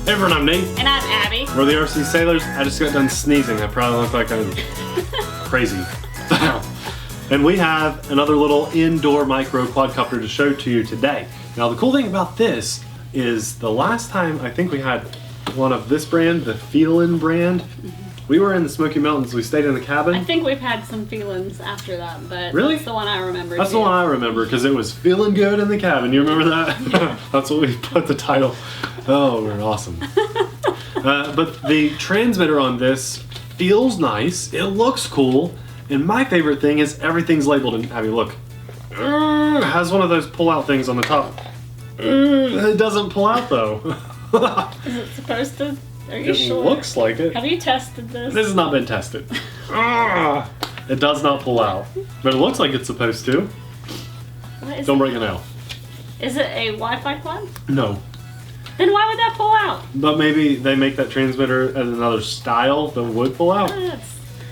Hey everyone, I'm Nate. And I'm Abby. We're the RTF. I just got done sneezing. I probably look like I'm crazy. And we have another little indoor micro quadcopter to show to you today. Now the cool thing about this is the last time I think we had one of this brand, the FEILUN brand, we were in the Smoky Mountains. We stayed in the cabin. I think we've had some FEILUNs after that, but really? That's the one I remember. That's the one I remember because it was feeling good in the cabin. You remember that? That's what we put the title. Oh, we're awesome. But the transmitter on this feels nice. It looks cool. And my favorite thing is everything's labeled. And Abby, look. It has one of those pull-out things on the top. It doesn't pull out though. Is it supposed to? Are you sure? It looks like it. Have you tested this? This has not been tested. It does not pull out. But it looks like it's supposed to. What is Don't it? break it now. Is it a Wi-Fi quad? No. Then why would that pull out? But maybe they make that transmitter as another style that would pull out.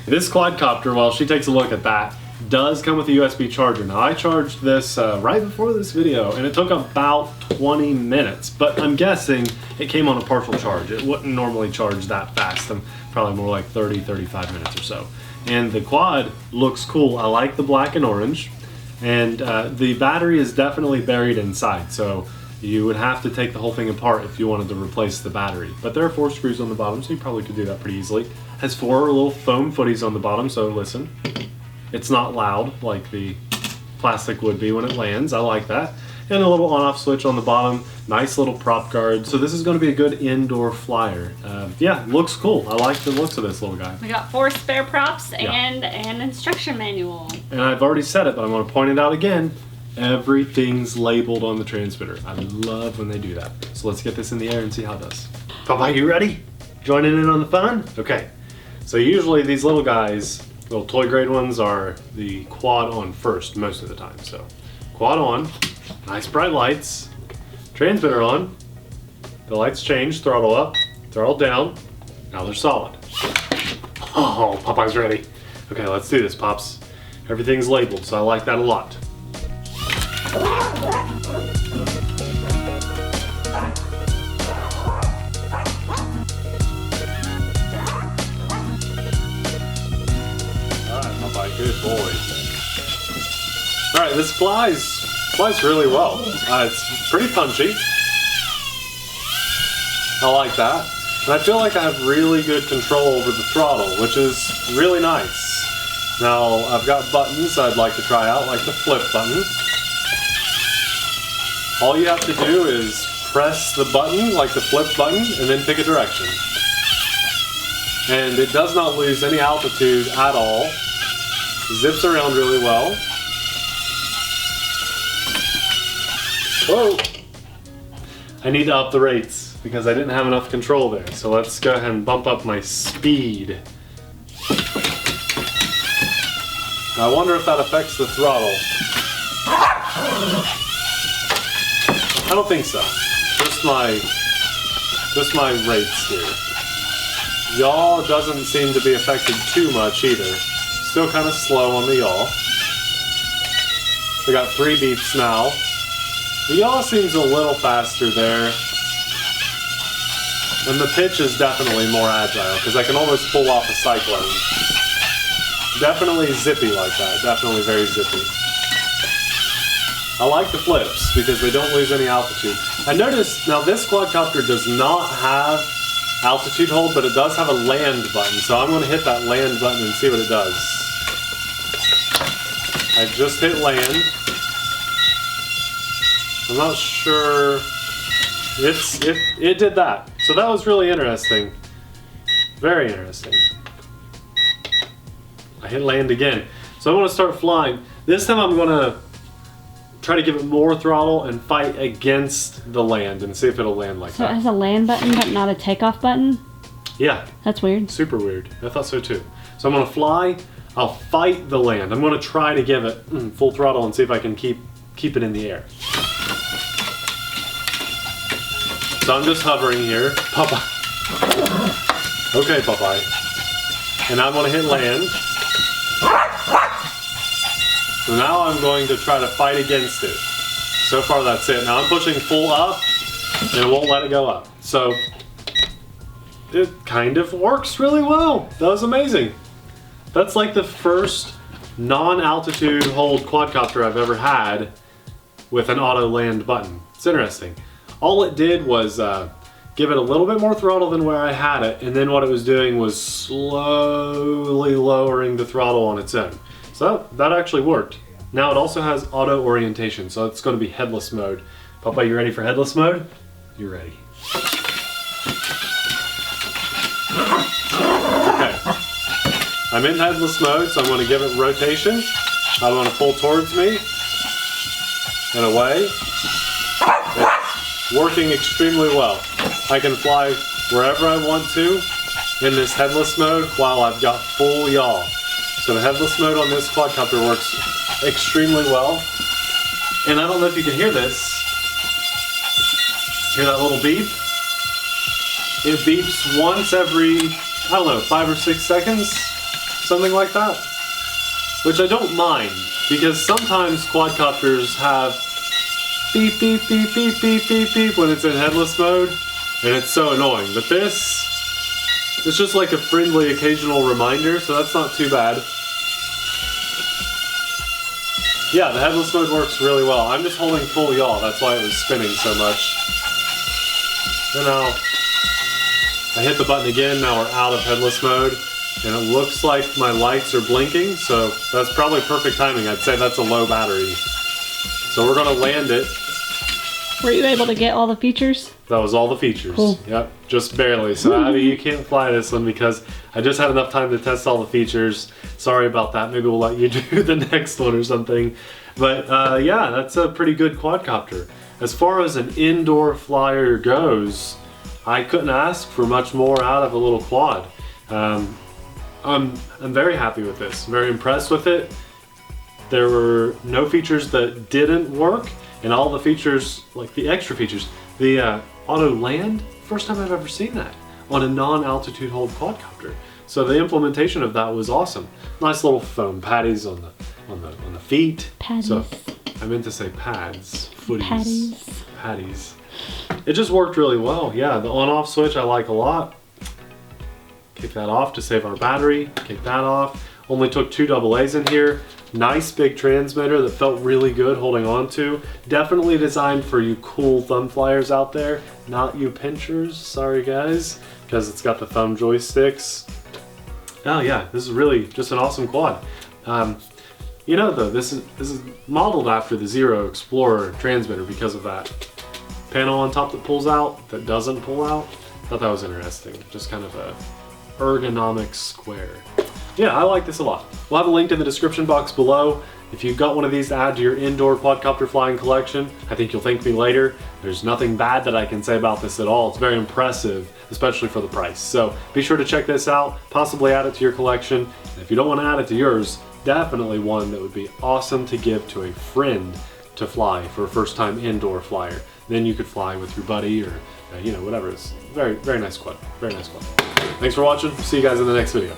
This quadcopter, while she takes a look at that, does come with a USB charger. Now I charged this right before this video and it took about 20 minutes, but I'm guessing it came on a partial charge. It wouldn't normally charge that fast. Probably more like 30-35 minutes or so. And the quad looks cool. I like the black and orange, and the battery is definitely buried inside, so you would have to take the whole thing apart if you wanted to replace the battery. But there are 4 screws on the bottom, so you probably could do that pretty easily. It has 4 little foam footies on the bottom, so listen. It's not loud like the plastic would be when it lands. I like that. And a little on-off switch on the bottom. Nice little prop guard. So this is going to be a good indoor flyer. Yeah, looks cool. I like the looks of this little guy. We got 4 spare props and an instruction manual. And I've already said it, but I'm going to point it out again. Everything's labeled on the transmitter. I love when they do that. So let's get this in the air and see how it does. Papa, you ready? Joining in on the fun? Okay. So usually these little guys, little toy grade ones, are the quad on first most of the time. So quad on, nice bright lights, transmitter on, the lights change, throttle up, throttle down, now they're solid. Oh, Popeye's ready. Okay, let's do this, Pops. Everything's labeled, so I like that a lot. Good boy. Alright, this flies really well. It's pretty punchy. I like that. And I feel like I have really good control over the throttle, which is really nice. Now, I've got buttons I'd like to try out, like the flip button. All you have to do is press the button, like the flip button, and then pick a direction. And it does not lose any altitude at all. Zips around really well. Whoa! I need to up the rates because I didn't have enough control there. So let's go ahead and bump up my speed. I wonder if that affects the throttle. I don't think so. Just my rates here. Yaw doesn't seem to be affected too much either. Still kind of slow on the yaw. We got 3 beeps now. The yaw seems a little faster there. And the pitch is definitely more agile because I can almost pull off a cyclone. Definitely zippy like that. Definitely very zippy. I like the flips because they don't lose any altitude. I noticed, now this quadcopter does not have altitude hold, but it does have a land button. So I'm going to hit that land button and see what it does. I just hit land. I'm not sure. It did that. So that was really interesting. Very interesting. I hit land again. So I want to start flying. This time I'm going to try to give it more throttle and fight against the land and see if it'll land like that. So it has a land button but not a takeoff button? Yeah. That's weird. Super weird. I thought so too. So I'm going to fly. I'll fight the land. I'm going to try to give it full throttle and see if I can keep it in the air. So I'm just hovering here. Popeye. Okay, Popeye. And I'm going to hit land. So now I'm going to try to fight against it. So far that's it. Now I'm pushing full up and it won't let it go up. So it kind of works really well. That was amazing. That's like the first non-altitude hold quadcopter I've ever had with an auto land button. It's interesting. All it did was give it a little bit more throttle than where I had it, and then what it was doing was slowly lowering the throttle on its own. So that actually worked. Now it also has auto orientation, so it's going to be headless mode. Papa, you ready for headless mode? You're ready. Okay. I'm in headless mode, so I'm going to give it rotation. I want to pull towards me and away. It's working extremely well. I can fly wherever I want to in this headless mode while I've got full yaw. So the headless mode on this quadcopter works extremely well. And I don't know if you can hear this. Hear that little beep? It beeps once every, I don't know, 5 or 6 seconds, something like that. Which I don't mind, because sometimes quadcopters have beep, beep, beep, beep, beep, beep, beep when it's in headless mode, and it's so annoying. But this, it's just like a friendly occasional reminder, so that's not too bad. Yeah, the headless mode works really well. I'm just holding full yaw, that's why it was spinning so much. And now, I hit the button again, now we're out of headless mode, and it looks like my lights are blinking, so that's probably perfect timing. I'd say that's a low battery. So we're gonna land it. Were you able to get all the features? That was all the features. Cool. Yep, just barely. So Abby, you can't fly this one because I just had enough time to test all the features. Sorry about that. Maybe we'll let you do the next one or something. But yeah, that's a pretty good quadcopter. As far as an indoor flyer goes, I couldn't ask for much more out of a little quad. I'm very happy with this. Very impressed with it. There were no features that didn't work, and all the features, like the extra features, the auto land, first time I've ever seen that on a non-altitude hold quadcopter. So the implementation of that was awesome. Nice little foam patties on the feet. Patties. So I meant to say pads, footies, Patties. patties. It just worked really well. Yeah, the on-off switch I like a lot. Kick that off to save our battery. Kick that off. Only took 2 AA's in here. Nice big transmitter that felt really good holding on to. Definitely designed for you cool thumb flyers out there, not you pinchers. Sorry guys, because it's got the thumb joysticks. Oh yeah, this is really just an awesome quad. You know though, this is modeled after the Zero Explorer transmitter because of that panel on top that pulls out, that doesn't pull out. Thought that was interesting. Just kind of a ergonomic square. Yeah, I like this a lot. We'll have a link in the description box below. If you've got one of these to add to your indoor quadcopter flying collection, I think you'll thank me later. There's nothing bad that I can say about this at all. It's very impressive, especially for the price. So be sure to check this out, possibly add it to your collection. And if you don't want to add it to yours, definitely one that would be awesome to give to a friend to fly for a first time indoor flyer. Then you could fly with your buddy or you know, whatever. It's very, very nice quad. Very nice quad. Thanks for watching. See you guys in the next video.